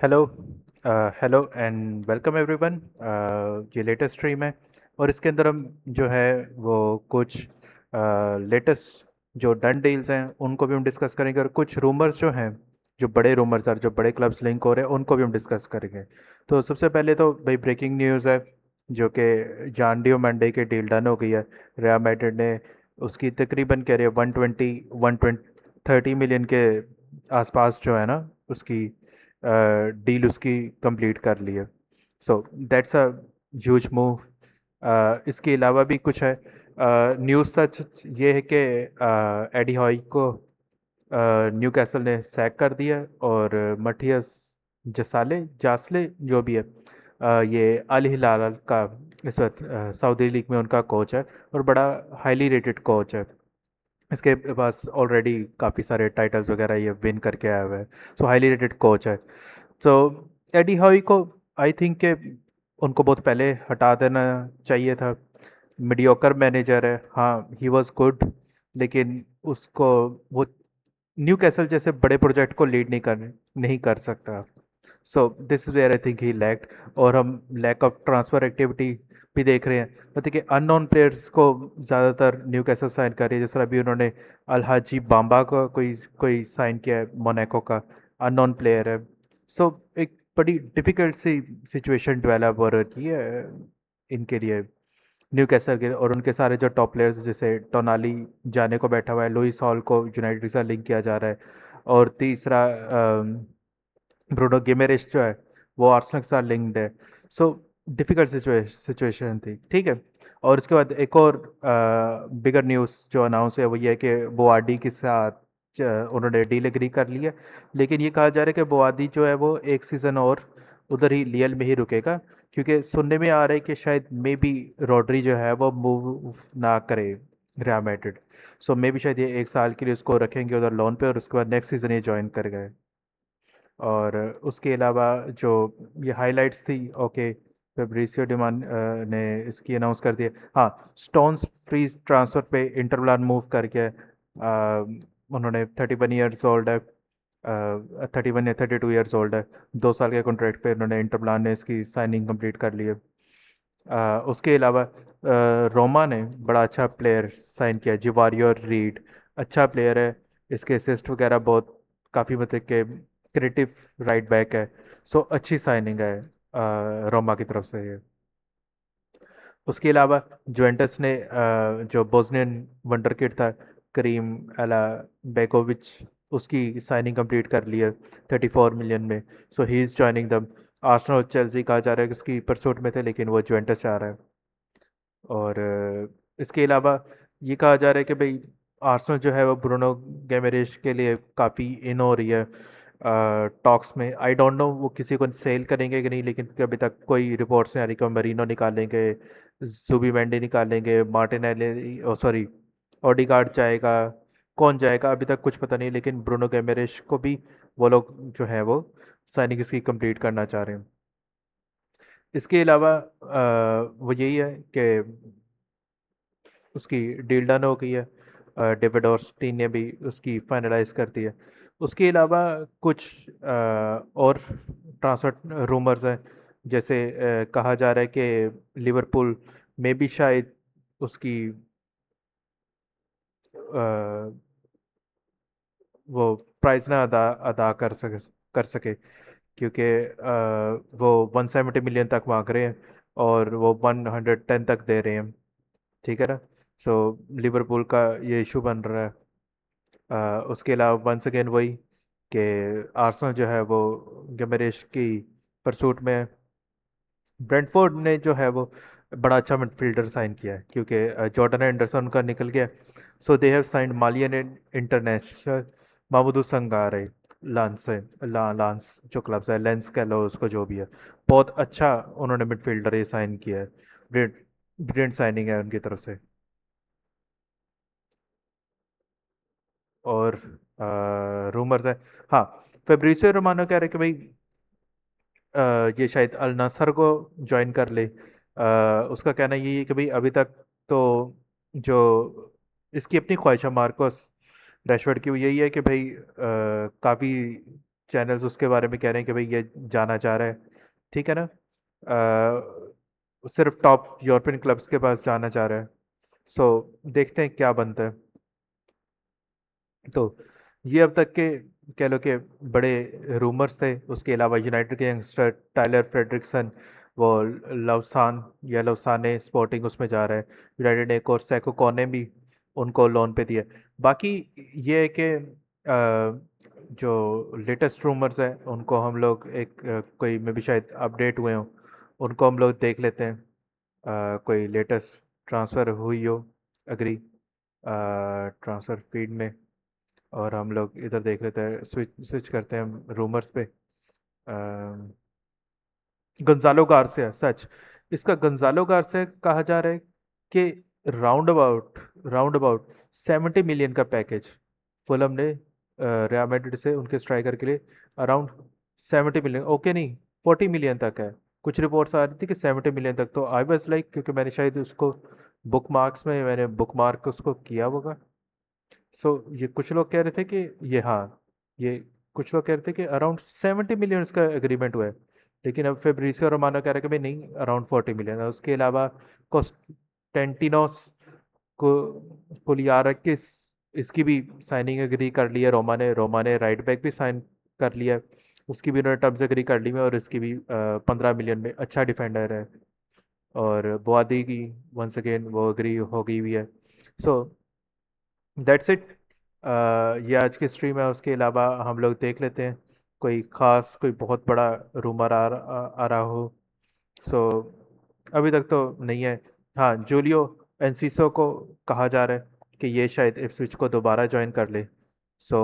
Hello hello and welcome everyone. ये latest stream है और इसके अंदर हम जो है वो कुछ लेटेस्ट जो डन डील्स हैं उनको भी हम डिस्कस करेंगे और कुछ रूमर्स जो हैं जो बड़े रूमर्स और जो बड़े क्लब्स लिंक हो रहे हैं उनको भी हम डिस्कस करेंगे। तो सबसे पहले तो भाई ब्रेकिंग न्यूज़ है जो कि जान डियो मंडे की डील डन हो गई है। रियल मैड्रिड ने उसकी तकरीबन कह रहे हैं 130 मिलियन के आसपास जो है ना उसकी डील उसकी कंप्लीट कर ली है। So that's a huge move. इसके अलावा भी कुछ है। न्यूज़ सच ये है कि एडी हॉय को न्यू कैसल ने सैक कर दिया और मटियस जसाले जासले जो भी है ये अल हिलाल का इस वक्त सऊदी लीग में उनका कोच है और बड़ा हाईली रेटेड कोच है। इसके पास ऑलरेडी काफ़ी सारे टाइटल्स वगैरह ये विन करके आया हुआ है। सो हाईली रेटेड कोच है। तो एडी हॉय को आई थिंक के उनको बहुत पहले हटा देना चाहिए था। मीडियोकर मैनेजर है, हाँ ही वाज गुड, लेकिन उसको वो न्यू कैसल जैसे बड़े प्रोजेक्ट को लीड नहीं कर सकता। So this is where I think he lacked. और हम लैक ऑफ ट्रांसफ़र एक्टिविटी भी देख रहे हैं, मतलब कि अननोन प्लेयर्स को ज़्यादातर न्यू कैसल साइन कर रही है। जिस तरह अभी उन्होंने अलहाजी बाम्बा को कोई कोई साइन किया है, मोनाको का अननोन प्लेयर है। सो एक बड़ी डिफ़िकल्ट सी सिचुएशन डेवलप हो रही है इनके लिए, न्यू कैसल के। और उनके सारे जो टॉप प्लेयर्स जैसे टोनाली जाने को बैठा हुआ है, लुइस हॉल को यूनाइटेड के साथ लिंक किया जा रहा है। और तीसरा ब्रूनो गिमेरेश जो है वो आर्सेनल के साथ लिंक्ड है। सो डिफ़िकल्ट सिचुएशन थी, ठीक है। और उसके बाद एक और बिगर न्यूज़ जो अनाउंस है वो ये है कि बोआडी के साथ उन्होंने डील एग्री कर लिया। लेकिन ये कहा जा रहा है कि बोआडी जो है वो एक सीज़न और उधर ही लियल में ही रुकेगा, क्योंकि सुनने में आ रहा है कि शायद मे बी रॉड्री जो है वो मूव ना करे real Madrid. So may be शायद ये एक साल के लिए उसको रखेंगे उधर लोन पे और उसके बाद नेक्स्ट सीज़न ये ज्वाइन कर गए। और उसके अलावा जो ये हाइलाइट्स थी, ओके, फेब्रिसियो डिमांड ने इसकी अनाउंस कर दिया। हाँ, स्टोन्स फ्री ट्रांसफ़र पे इंटर मिलान मूव करके उन्होंने 31 ईयर्स ओल्ड है, 31 या 32 ईयर्स ओल्ड है, 2 साल के कॉन्ट्रैक्ट पे उन्होंने इंटर मिलान ने इसकी साइनिंग कंप्लीट कर ली है। उसके अलावा रोमा ने बड़ा अच्छा प्लेयर साइन किया, जिवारियो रीड, अच्छा प्लेयर है। इसके असिस्ट वगैरह बहुत काफ़ी, मतलब के क्रिएटिव राइट बैक है। सो अच्छी साइनिंग है रोमा की तरफ से ये। उसके अलावा जुवेंटस ने जो बोस्नियन वंडरकिड था करीम अला बेकोविच, उसकी साइनिंग कंप्लीट कर ली है 34 मिलियन में। सो ही इज़ जॉइनिंग दम। आर्सेनल और चेल्सी कहा जा रहा है कि उसकी परसूट में थे, लेकिन वो जुवेंटस जा रहा है। और इसके अलावा ये कहा जा रहा है कि भाई आर्सेनल जो है वो ब्रूनो गेमेरेश के लिए काफ़ी इन हो रही है टॉक्स में। आई डोंट नो वो किसी को सेल करेंगे कि नहीं, लेकिन अभी तक कोई रिपोर्ट्स नहीं आ रही कि मरीनो निकालेंगे, जुबीमेंडी निकालेंगे, मार्टिनेली ओ सॉरी ओडिगार्ड जाएगा, कौन जाएगा अभी तक कुछ पता नहीं। लेकिन ब्रूनो गेमेरेश को भी वो लोग जो है वो साइनिंग इसकी कंप्लीट करना चाह रहे हैं। इसके अलावा वो यही है कि उसकी डील डन हो गई है। डेविड ऑर्स्टीन ने भी उसकी फाइनलाइज कर दी है। उसके अलावा कुछ और ट्रांसफर रूमर्स हैं, जैसे कहा जा रहा है कि लिवरपूल में भी शायद उसकी अ, वो प्राइस ना अदा अदा कर सके, क्योंकि वो 170 मिलियन तक मांग रहे हैं और वो 110 तक दे रहे हैं, ठीक है ना। सो लिवरपूल का ये इशू बन रहा है। उसके अलावा वंस अगेन वही कि आर्सेनल जो है वो गिमेरेश की परसूट में है। ब्रेंटफोर्ड ने जो है वो बड़ा अच्छा मिडफील्डर साइन किया है, क्योंकि जॉर्डन एंडरसन का निकल गया। So they have signed Malian international Mamadou Sangare Lens से लांस जो क्लब्स है, लेंस कह लो उसको, जो भी है। बहुत अच्छा उन्होंने मिडफील्डर ये साइन किया है। ब्रिलियंट ब्रिलियंट साइनिंग है उनकी तरफ से। और रूमर्स है, हाँ, फेब्रिसियो रोमानो कह रहे कि भाई ये शायद अल नासर को ज्वाइन कर ले। उसका कहना यही है कि भाई अभी तक तो जो इसकी अपनी ख्वाहिश है मार्कोस रैशवर्ड की, वो यही है कि भाई काफ़ी चैनल्स उसके बारे में कह रहे हैं कि भाई ये जाना चाह रहा है, ठीक है ना। सिर्फ टॉप यूरोपियन क्लब्स के पास जाना चाह रहा है। सो देखते हैं क्या बनता है। तो ये अब तक के कह लो कि बड़े रूमर्स थे। उसके अलावा यूनाइटेड के यंगस्टर टाइलर फ्रेडरिक्सन, वो लवसान या लवसाने स्पोर्टिंग उसमें जा रहा है। यूनाइटेड ने एक और सैको कॉने भी उनको लोन पे दिया। बाकी ये है कि जो लेटेस्ट रूमर्स हैं उनको हम लोग एक कोई में भी शायद अपडेट हुए हों, उनको हम लोग देख लेते हैं। कोई लेटेस्ट ट्रांसफ़र हुई हो, अग्री ट्रांसफ़र फीड में, और हम लोग इधर देख लेते हैं, स्विच स्विच करते हैं रूमर्स पे। गंजालो गार्सिया, सच, इसका गंजालो गार्सिया कहा जा रहा है कि राउंड अबाउट 70 मिलियन का पैकेज फुलम ने रियल मैड्रिड से उनके स्ट्राइकर के लिए अराउंड 70 मिलियन, ओके नहीं 40 मिलियन तक है। कुछ रिपोर्ट्स आ रही थी कि 70 मिलियन तक, तो आई वाज लाइक, क्योंकि मैंने शायद उसको बुक मार्क्स में मैंने बुक मार्क उसको किया होगा। सो ये कुछ लोग कह रहे थे कि ये, हाँ, ये कुछ लोग कह रहे थे कि अराउंड 70 मिलियन का एग्रीमेंट हुआ है। लेकिन अब फेब्रिसियो रोमानो कह रहे हैं कि भाई नहीं, अराउंड 40 मिलियन है। उसके अलावा कोस्टेंटिनोस को पुलियारकिस, इसकी भी साइनिंग एग्री कर ली है रोमा ने राइट बैक भी साइन कर लिया है। उसकी भी उन्होंने टर्म्स एग्री कर ली है, और इसकी भी 15 मिलियन में अच्छा डिफेंडर है। और बुआदी की वंस अगेन वो एग्री हो गई हुई है। So that's it. ये आज की स्ट्रीम है। उसके अलावा हम लोग देख लेते हैं कोई ख़ास, कोई बहुत बड़ा रूमर आ रहा हो। सो अभी तक तो नहीं है। हाँ, जूलियो एनसीसो को कहा जा रहा है कि ये शायद इप्सविच को दोबारा ज्वाइन कर ले। सो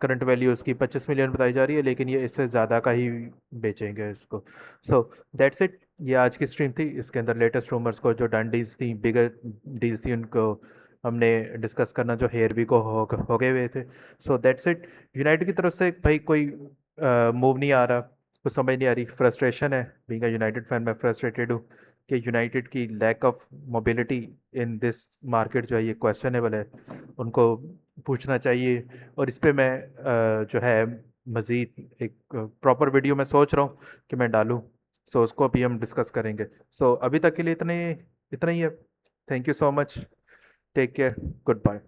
करंट वैल्यू उसकी 25 मिलियन बताई जा रही है, लेकिन ये इससे ज़्यादा का ही बेचेंगे इसको। So that's it. ये आज की स्ट्रीम थी। इसके अंदर लेटेस्ट रूमर्स को, जो डन डील्स थी, बिगर डील्स थी, उनको हमने डिस्कस करना, जो हेयर भी को हो गए हुए थे। So that's it. यूनाइटेड की तरफ से भाई कोई मूव नहीं आ रहा, कुछ समझ नहीं आ रही। फ्रस्ट्रेशन है, बीइंग अ यूनाइटेड फैन मैं फ्रस्ट्रेटेड हूँ कि यूनाइटेड की lack of mobility in this market जो है ये क्वेश्चनेबल है। उनको पूछना चाहिए। और इस पे मैं जो है मज़ीद एक प्रॉपर वीडियो मैं सोच रहा हूँ कि मैं डालूँ। सो उसको भी हम डिस्कस करेंगे। सो अभी तक के लिए इतना ही है। Thank you so much. Take care. Good bye.